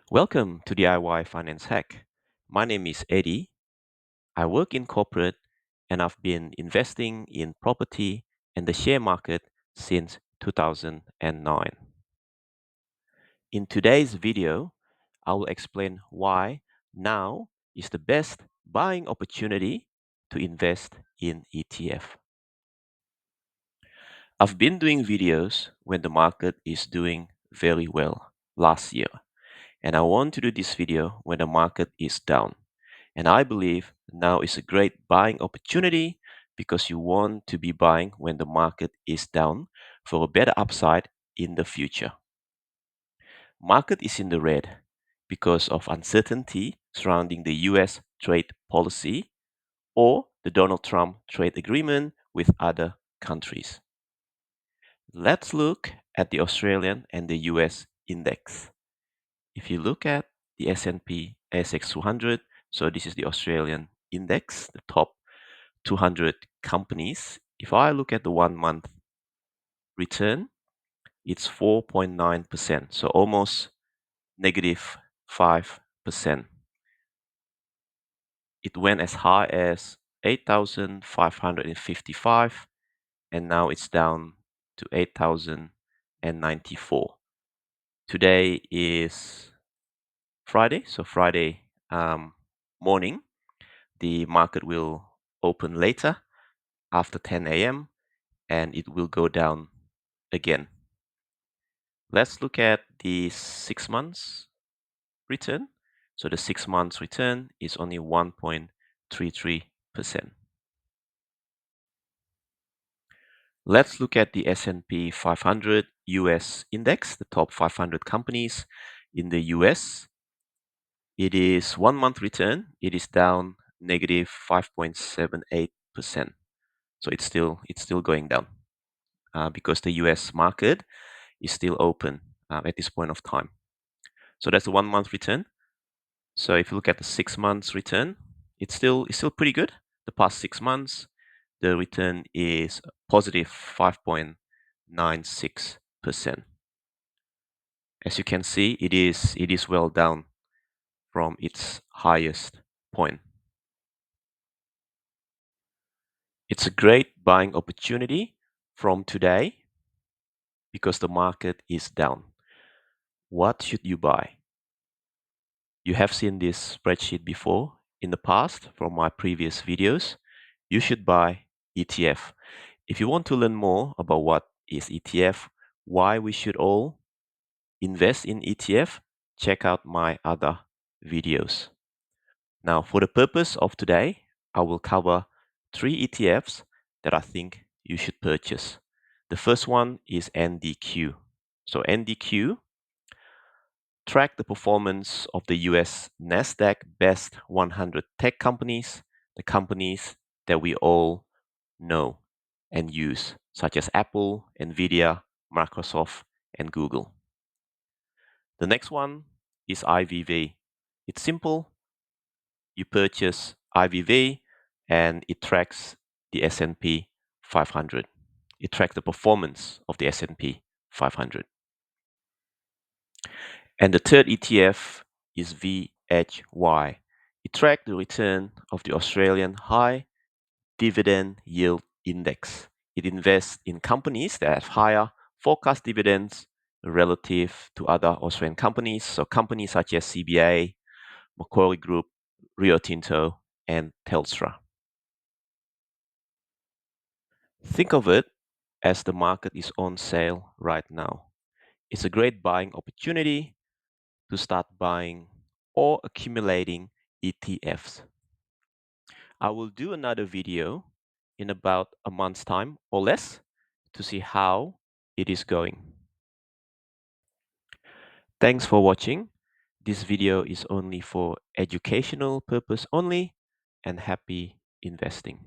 Welcome to DIY Finance Hack. My name is Eddie. I work in corporate and I've been investing in property and the share market since 2009. In today's video, I will explain why now is the best buying opportunity to invest in ETF. I've been doing videos when the market is doing very well last year, and I want to do this video when the market is down. And I believe now is a great buying opportunity because you want to be buying when the market is down for a better upside in the future. Market is in the red because of uncertainty surrounding the US trade policy or the Donald Trump trade agreement with other countries. Let's look at the Australian and the US index. If you look at the S&P ASX 200, so this is the Australian index, the top 200 companies. If I look at the 1 month return, it's 4.9%, so almost negative 5%. It went as high as 8,555, and now it's down to 8,094. Today is Friday, so Friday morning, the market will open later after 10 a.m. and it will go down again. Let's look at the 6 months return. So the 6 months return is only 1.33%. Let's look at the S&P 500 US index, the top 500 companies in the US. It is 1 month return. It is down negative 5.78%. So it's still going down because the US market is still open at this point of time. So that's the 1 month return. So if you look at the 6 months return, it's still pretty good. The past 6 months, the return is positive 5.96%. As you can see, it is well down from its highest point. It's a great buying opportunity from today because the market is down. What should you buy? You have seen this spreadsheet before in the past from my previous videos. You should buy ETF. If you want to learn more about what is ETF, why we should all invest in ETF, check out my other videos. Now, for the purpose of today, I will cover 3 ETFs that I think you should purchase. The first one is NDQ. So NDQ track the performance of the US NASDAQ Best 100 tech companies, the companies that we all know and use, such as Apple, Nvidia, Microsoft, and Google. The next one is IVV. It's simple. You purchase IVV and it tracks the S&P 500. It tracks the performance of the S&P 500. And the third ETF is VHY. It tracks the return of the Australian High Dividend Yield Index. It invests in companies that have higher forecast dividends relative to other Australian companies. So companies such as CBA, Macquarie Group, Rio Tinto, and Telstra. Think of it as the market is on sale right now. It's a great buying opportunity to start buying or accumulating ETFs. I will do another video in about a month's time or less to see how it is going. Thanks for watching. This video is only for educational purpose only, and happy investing.